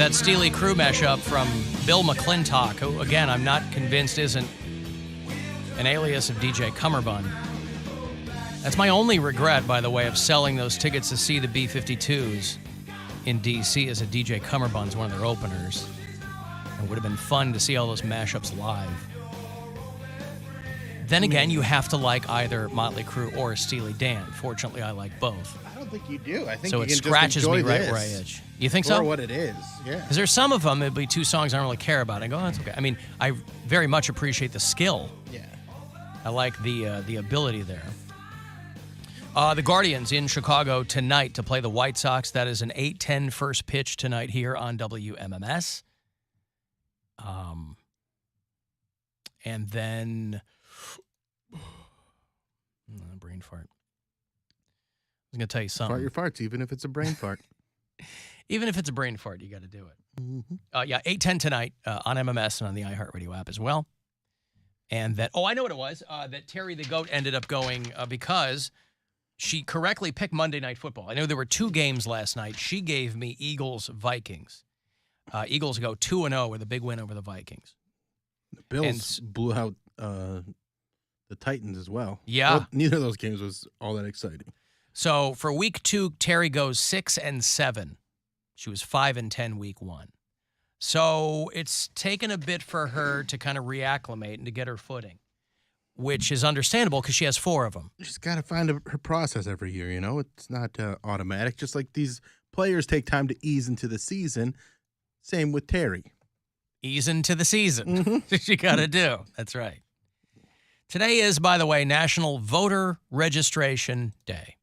that Steely Crew mashup from Bill McClintock, who, again, I'm not convinced isn't an alias of DJ Cummerbund. That's my only regret, by the way, of selling those tickets to see the B-52s in D.C. as a DJ Cummerbund's one of their openers. It would have been fun to see all those mashups live. Then again, you have to like either Motley Crue or Steely Dan. Fortunately, I like both. I don't think you do. I think so you it can scratches just enjoy me right this where I itch. You think so? For what it is, yeah. Because there's some of them, it'd be two songs I don't really care about. I go, oh, that's okay. I mean, I very much appreciate the skill. Yeah. I like the ability there. The Guardians in Chicago tonight to play the White Sox. That is an 8:10 first pitch tonight here on WMMS. And then brain fart. I was going to tell you something. Fart your farts, even if it's a brain fart. Even if it's a brain fart, you got to do it. Mm-hmm. Yeah, 8:10 tonight on MMS and on the iHeartRadio app as well. And that, I know what it was, that Terry the Goat ended up going because she correctly picked Monday Night Football. I know there were two games last night. She gave me Eagles-Vikings. Eagles go 2-0 with a big win over the Vikings. The Bills blew out the Titans as well. Yeah. Well, neither of those games was all that exciting. So for week 2, Terry goes 6-7. She was 5-10 week 1. So it's taken a bit for her to kind of reacclimate and to get her footing, which is understandable because she has 4 of them. She's got to find her process every year, you know? It's not automatic. Just like these players take time to ease into the season. Same with Terry. Ease into the season. Mm-hmm. She got to do. That's right. Today is, by the way, National Voter Registration Day.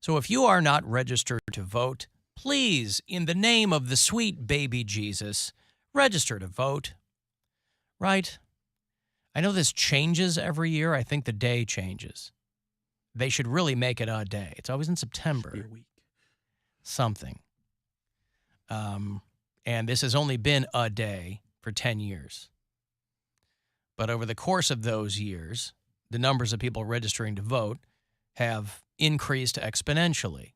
So if you are not registered to vote, please, in the name of the sweet baby Jesus, register to vote. Right? I know this changes every year. I think the day changes. They should really make it a day. It's always in September. Your week. Something. And this has only been a day for 10 years. But over the course of those years, the numbers of people registering to vote have increased exponentially.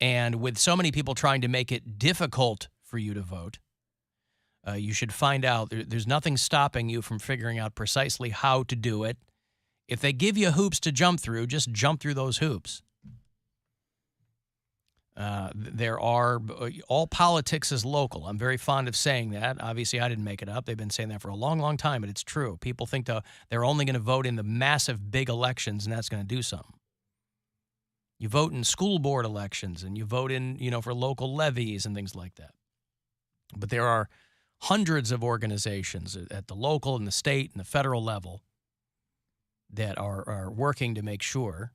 And with so many people trying to make it difficult for you to vote, you should find out there's nothing stopping you from figuring out precisely how to do it. If they give you hoops to jump through, just jump through those hoops. All politics is local. I'm very fond of saying that. Obviously, I didn't make it up. They've been saying that for a long, long time, but it's true. People think they're only going to vote in the massive, big elections, and that's going to do something. You vote in school board elections, and you vote in, for local levies and things like that. But there are hundreds of organizations at the local and the state and the federal level that are working to make sure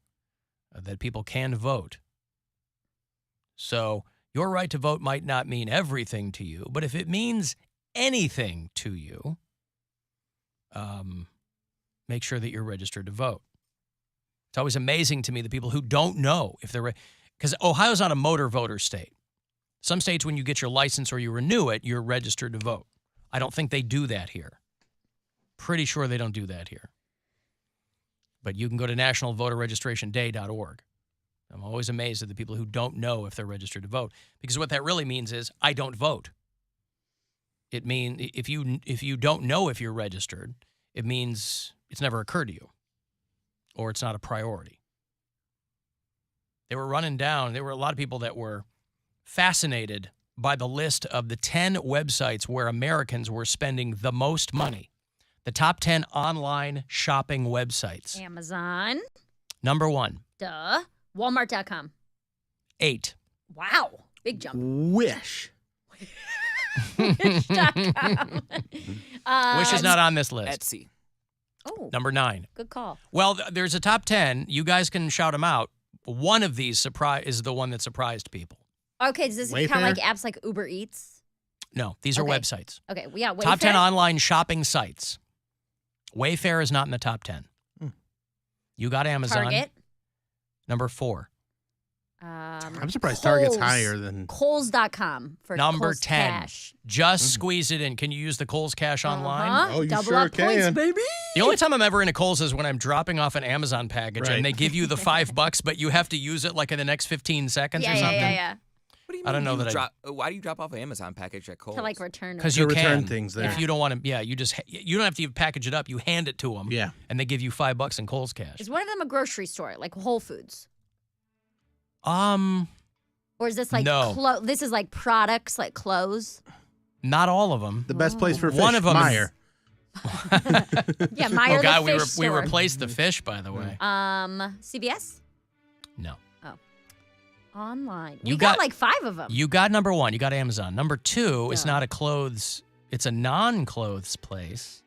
that people can vote. So your right to vote might not mean everything to you, but if it means anything to you, make sure that you're registered to vote. It's always amazing to me the people who don't know if they're because Ohio's not a motor voter state. Some states, when you get your license or you renew it, you're registered to vote. I don't think they do that here. Pretty sure they don't do that here. But you can go to nationalvoterregistrationday.org. I'm always amazed at the people who don't know if they're registered to vote, because what that really means is I don't vote. It means if you don't know if you're registered, it means it's never occurred to you or it's not a priority. There were a lot of people that were fascinated by the list of the 10 websites where Americans were spending the most money. The top 10 online shopping websites. Amazon. Number 1. Duh. Walmart.com. 8. Wow. Big jump. Wish. Wish.com. Wish is not on this list. Etsy. Oh. Number 9. Good call. Well, there's a top 10. You guys can shout them out. One of these is the one that surprised people. Okay, does this Wayfair? count like apps like Uber Eats? No, these are Okay. websites. Okay, yeah, Wayfair. Top 10 online shopping sites. Wayfair is not in the top 10. You got Amazon. Target. Number 4. I'm surprised Target's higher than... Kohl's.com for Number Kohl's 10. Cash. Just squeeze it in. Can you use the Kohl's Cash online? Oh, you Double sure up points, can. baby. The only time I'm ever in a Kohl's is when I'm dropping off an Amazon package Right. and they give you the $5, but you have to use it like in the next 15 seconds or something. Yeah. What do you mean? I don't know that Why do you drop off an Amazon package at Kohl's? To like return it. because To you return can things there. if you don't want to. Yeah, you don't have to even package it up. You hand it to them. Yeah. And they give you $5 in Kohl's cash. Is one of them a grocery store, like Whole Foods? Or Or is this like no. this is like products, like clothes? Not all of them. The best place for fish, One of them Meyer. Yeah, Meyer Oh God, the fish we store. replaced the fish, by the way. CVS? No. Online. You We got got- like 5 of them. You got number 1. You got Amazon. Number 2 is Yeah. not a clothes. It's a non-clothes place.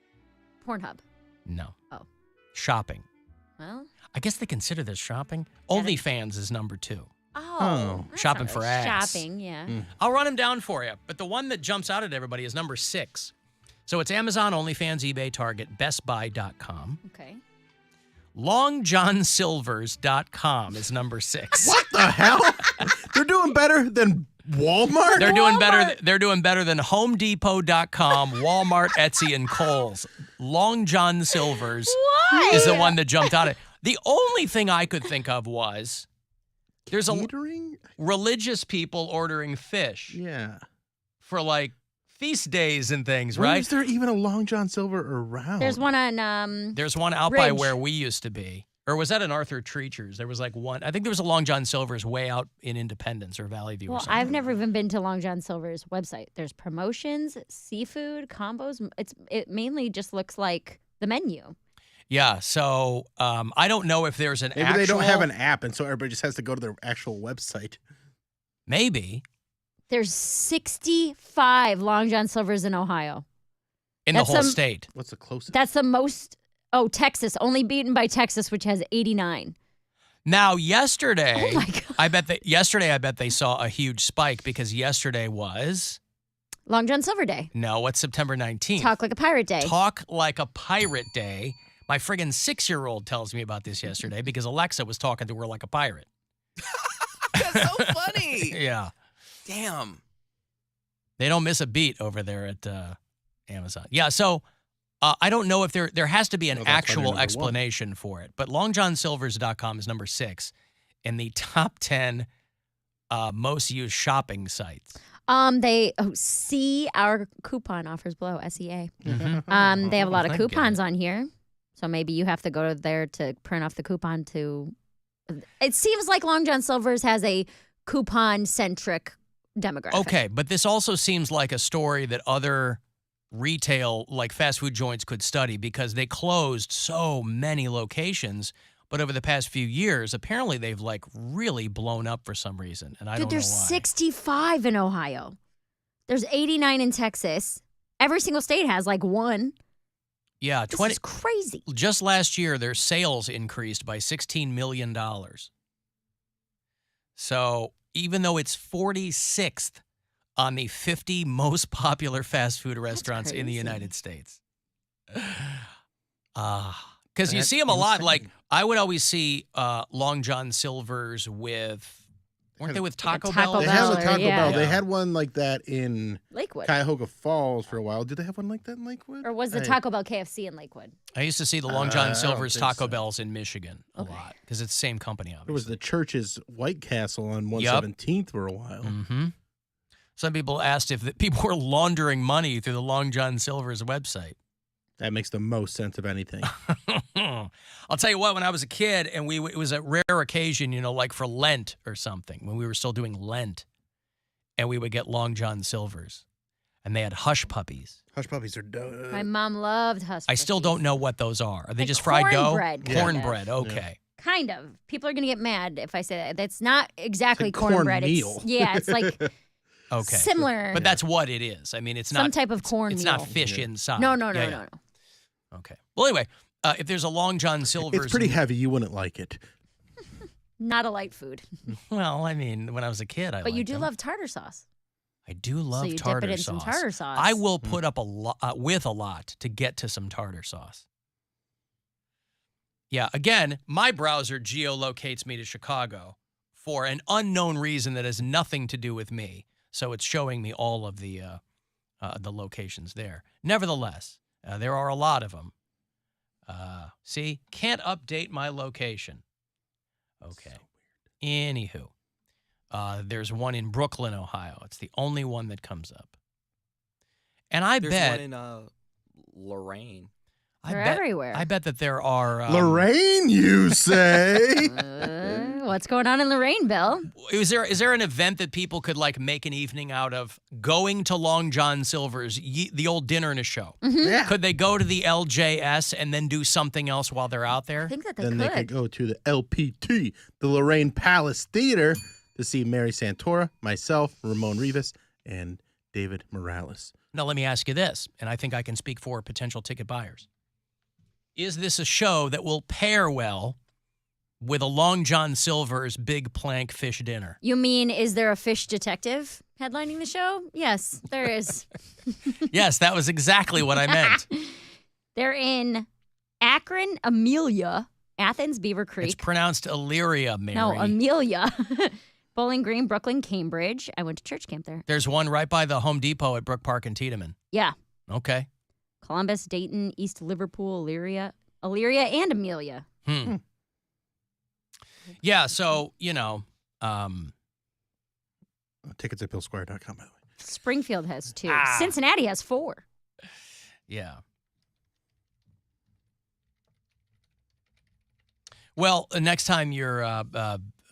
Pornhub. No. Oh. Shopping. Well. I guess they consider this shopping. Yeah, OnlyFans is number 2. Oh. that's Shopping not for bad. ass. Shopping, yeah. I'll run them down for you. But the one that jumps out at everybody is number 6. So it's Amazon, OnlyFans, eBay, Target, BestBuy.com. Okay. LongJohnSilvers.com is number 6. What the hell? They're doing better than Walmart? They're doing better. They're doing better than HomeDepot.com, Walmart, Etsy, and Kohl's. Long John Silver's is the one that jumped out at. The only thing I could think of was there's Catering? religious people ordering fish Yeah. for like feast days and things, Why right? is there even a Long John Silver around? There's one on There's one out by Ridge. where we used to be. Or was that an Arthur Treacher's? There was like one. I think there was a Long John Silver's way out in Independence or Valley View or Well, something. I've never even been to Long John Silver's website. There's promotions, seafood, combos. It mainly just looks like the menu. Yeah, so I don't know if there's an Maybe actual... they don't have an app, and so everybody just has to go to their actual website. Maybe. There's 65 Long John Silver's in Ohio. In the That's whole some- state. What's the closest? That's the most. Oh, Texas, only beaten by Texas, which has 89. Now, yesterday, Oh my God. I bet they saw a huge spike because yesterday was... Long John Silver Day. No, what's September 19th? Talk like a pirate day. Talk Like a Pirate Day. My friggin' 6-year-old tells me about this yesterday because Alexa was talking to her like a pirate. That's so funny. Yeah. Damn. They don't miss a beat over there at Amazon. Yeah, so I don't know if there has to be an No, that's why they're actual number 1. explanation for it. But longjohnsilvers.com is number 6 in the top 10 most used shopping sites. They see our coupon offers below SEA. Mm-hmm. They have a lot of I get coupons it. on here, so maybe you have to go there to print off the coupon. It seems like Long John Silver's has a coupon centric demographic. Okay, but this also seems like a story that other retail, like fast food joints, could study because they closed so many locations. But over the past few years, apparently they've like really blown up for some reason, and I Dude, don't know there's why. 65 in Ohio. There's 89 in Texas. Every single state has like one. Yeah, This is crazy. Just last year, their sales increased by $16 million. So even though it's 46th on the 50 most popular fast food restaurants in the crazy. United States. Because you That's see them a lot. insane. Like, I would always see Long John Silver's with, weren't they with Taco Taco Bell? They have a Bell, Taco yeah. Bell. They Yeah. had one like that in Lakewood. Cuyahoga Falls for a while. Did they have one like that in Lakewood? Or was the I- Taco Bell KFC in Lakewood? I used to see the Long I John don't Silver's think Taco so. Bells in Michigan a Okay. lot because it's the same company, obviously. There was the Church's White Castle on 117th for a while. Mm-hmm. Some people asked if people were laundering money through the Long John Silver's website. That makes the most sense of anything. I'll tell you what, when I was a kid and it was a rare occasion, like for Lent or something, when we were still doing Lent, and we would get Long John Silver's, and they had hush puppies. Hush puppies are dope. My mom loved Hush I still Puppies. don't know what those are. Are they Like just fried dough? cornbread, kind of. Cornbread, okay. Kind of. People are going to get mad if I say that. That's not exactly It's like cornbread. cornmeal. It's like Okay. similar. But that's what it is. I mean, it's some not type of cornmeal. It's not fish Yeah. inside. No, no, no, Yeah, no, yeah. no. Okay. Well, anyway, if there's a Long John Silver's, It's pretty heavy. You wouldn't like it. Not a light food. Well, I mean, when I was a kid, I But you liked do them. love tartar sauce. I do love so you tartar dip it in sauce. some tartar sauce. I will put up with a lot to get to some tartar sauce. Yeah, again, my browser geolocates me to Chicago for an unknown reason that has nothing to do with me. So it's showing me all of the locations there. Nevertheless, there are a lot of them. See, can't update my location. Okay. Anywho. There's one in Brooklyn, Ohio. It's the only one that comes up. And I There's bet one in Lorraine. They're everywhere. I bet that there are Lorraine, you say? What's going on in Lorraine, Bill? Is there an event that people could like make an evening out of? Going to Long John Silver's, the old dinner and a show. Yeah. Could they go to the LJS and then do something else while they're out there? I think that they Then could. they could go to the LPT, the Lorraine Palace Theater, to see Mary Santora, myself, Ramon Rivas, and David Morales. Now, let me ask you this, and I think I can speak for potential ticket buyers. Is this a show that will pair well with a Long John Silver's big plank fish dinner? You mean, is there a fish detective headlining the show? Yes, there is. Yes, that was exactly what I meant. They're in Akron, Amelia, Athens, Beaver Creek. It's pronounced Illyria, Mary. No, Amelia. Bowling Green, Brooklyn, Cambridge. I went to church camp there. There's one right by the Home Depot at Brook Park and Tiedemann. Yeah. Okay. Columbus, Dayton, East Liverpool, Elyria, and Amelia. Yeah, so, Tickets at BillSquire.com, by the way. Springfield has 2. Cincinnati has 4. yeah. Well, next time you're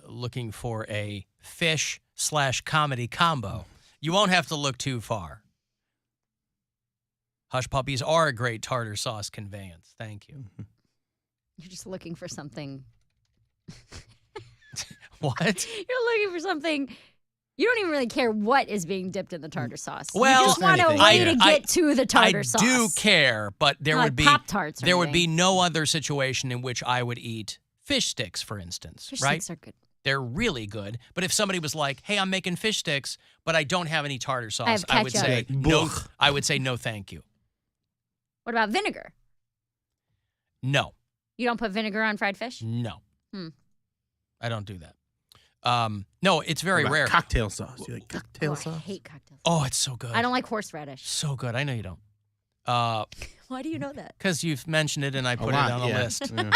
looking for a fish/comedy combo, you won't have to look too far. Hush Puppies are a great tartar sauce conveyance. Thank you. You're just looking for something. What? You're looking for something. You don't even really care what is being dipped in the tartar sauce. Well, you just want a anything. way to get to the tartar sauce. I do care, but there Not would like be Pop-Tarts or there would be anything. no other situation in which I would eat fish sticks, for instance. Fish right? sticks are good. They're really good. But if somebody was like, "Hey, I'm making fish sticks, but I don't have any tartar sauce," have I would ketchup. say no. Blech. I would say no, thank you. What about vinegar? No, You don't put vinegar on fried fish? no. Hmm. I don't do that. No, it's very What about rare. Cocktail sauce. You like cocktail I sauce? hate cocktails. Oh, it's so good. I don't like horseradish. So good. I know you don't. Why do you know that? Because you've mentioned it and I put it lot, on a yeah. list. Yeah.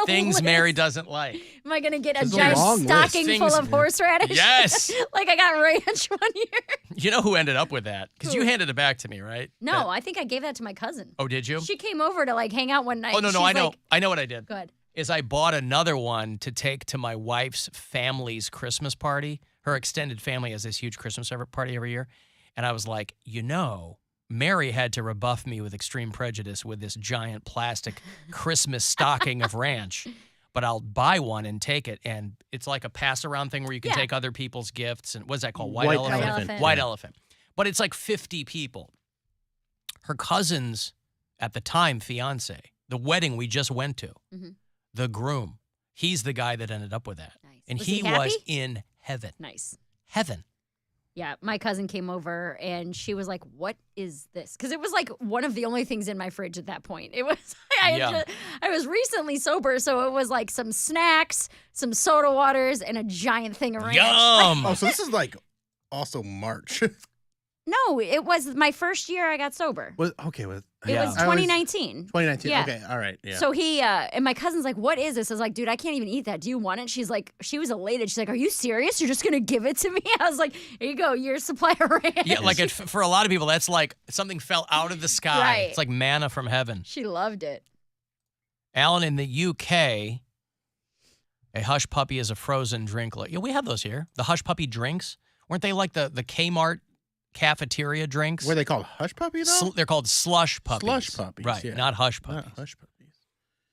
Things list. Mary doesn't like. Am I going to get a There's a giant long list. stocking full Things- of horseradish? Yes. Like I got ranch one year. You know who ended up with that? Because you Who? handed it back to me, right? No, That- I think I gave that to my cousin. Oh, did you? She came over to like hang out one night. Oh, no, She's I know. Like, I know what I did. good. Is I bought another one to take to my wife's family's Christmas party. Her extended family has this huge Christmas party every year. And I was like, Mary had to rebuff me with extreme prejudice with this giant plastic Christmas stocking of ranch. But I'll buy one and take it. And it's like a pass-around thing where you can Yeah. take other people's gifts. And what's that called? White Elephant? elephant. White elephant. But it's like 50 people. Her cousin's, at the time, fiance, the wedding we just went to, Mhm. the groom, he's the guy that ended up with that. Nice. And Was he he happy? was in heaven. Nice. Heaven. Yeah, my cousin came over and she was like, "What is this?" Because it was like one of the only things in my fridge at that point. It was Yeah. I was recently sober, so it was like some snacks, some soda waters, and a giant thing of ranch. Yum. Oh, so this is like also March. No, it was my first year I got sober. Okay. It Yeah. was 2019. 2019. Yeah. Okay. All right. Yeah. So he and my cousin's like, "What is this?" I was like, "Dude, I can't even eat that. Do you want it?" She's like, she was elated. She's like, "Are you serious? You're just gonna give it to me?" I was like, "Here you go, your supply of ranch." Yeah, like for a lot of people, that's like something fell out of the sky. Right. It's like manna from heaven. She loved it. Alan, in the UK, a Hush Puppy is a frozen drink. Yeah, we have those here. The Hush Puppy drinks. Weren't they like the Kmart cafeteria drinks? Were they called Hush Puppy though? They're called slush puppies. Slush puppies, Right, yeah. not hush Not puppies. Hush Puppies.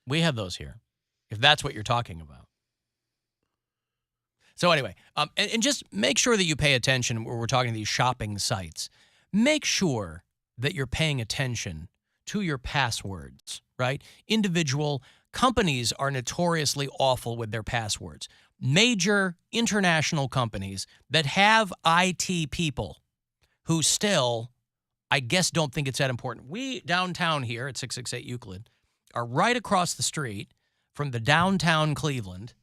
We have those here, if that's what you're talking about. So anyway, and just make sure that you pay attention when we're talking to these shopping sites. Make sure that you're paying attention to your passwords, right? Individual companies are notoriously awful with their passwords. Major international companies that have IT people who still, I guess, don't think it's that important. We, downtown here at 668 Euclid, are right across the street from the downtown Cleveland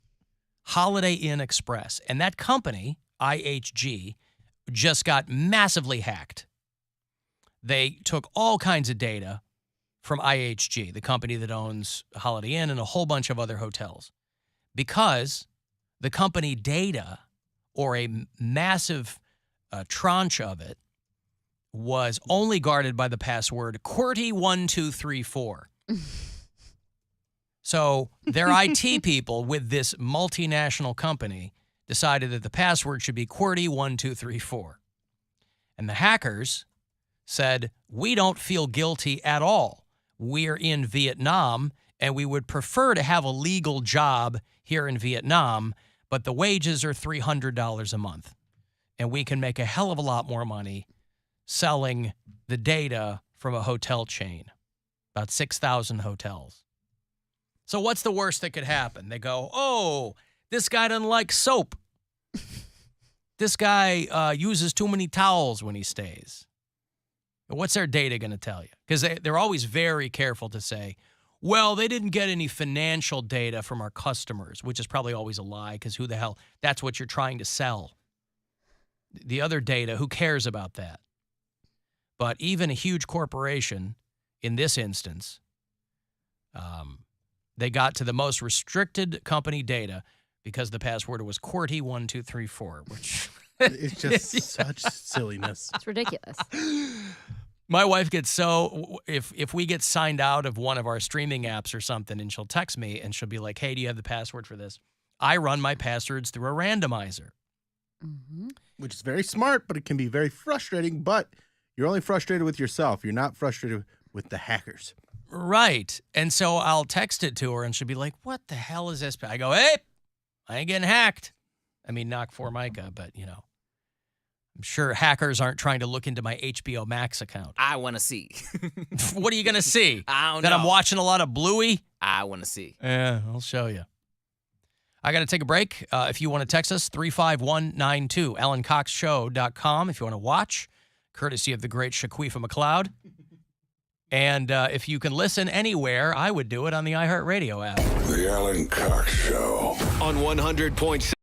Holiday Inn Express. And that company, IHG, just got massively hacked. They took all kinds of data from IHG, the company that owns Holiday Inn and a whole bunch of other hotels, because the company data, or a massive tranche of it, was only guarded by the password QWERTY1234. So their IT people with this multinational company decided that the password should be QWERTY1234. And the hackers said, we don't feel guilty at all. We're in Vietnam, and we would prefer to have a legal job here in Vietnam, but the wages are $300 a month. And we can make a hell of a lot more money selling the data from a hotel chain, about 6,000 hotels. So what's the worst that could happen? They go, oh, this guy doesn't like soap. This guy uses too many towels when he stays. What's their data going to tell you? Because they're always very careful to say, well, they didn't get any financial data from our customers, which is probably always a lie, because who the hell, that's what you're trying to sell. The other data, who cares about that? But even a huge corporation, in this instance, they got to the most restricted company data because the password was QWERTY1234, which It's just such silliness. It's ridiculous. my wife gets so, if we get signed out of one of our streaming apps or something, and she'll text me and she'll be like, hey, do you have the password for this? I run my passwords through a randomizer. Mm-hmm. Which is very smart, but it can be very frustrating. But you're only frustrated with yourself. You're not frustrated with the hackers. Right. And so I'll text it to her, and she'll be like, what the hell is this? I go, hey, I ain't getting hacked. I mean, knock Formica, but, you know, I'm sure hackers aren't trying to look into my HBO Max account. I want to see. What are you going to see? I don't That know. I'm watching a lot of Bluey? I want to see. Yeah, I'll show you. I got to take a break. If you want to text us, 35192, AlanCoxShow.com if you want to watch, courtesy of the great Shaquifa McLeod. And if you can listen anywhere, I would do it on the iHeartRadio app. The Alan Cox Show. On 100.7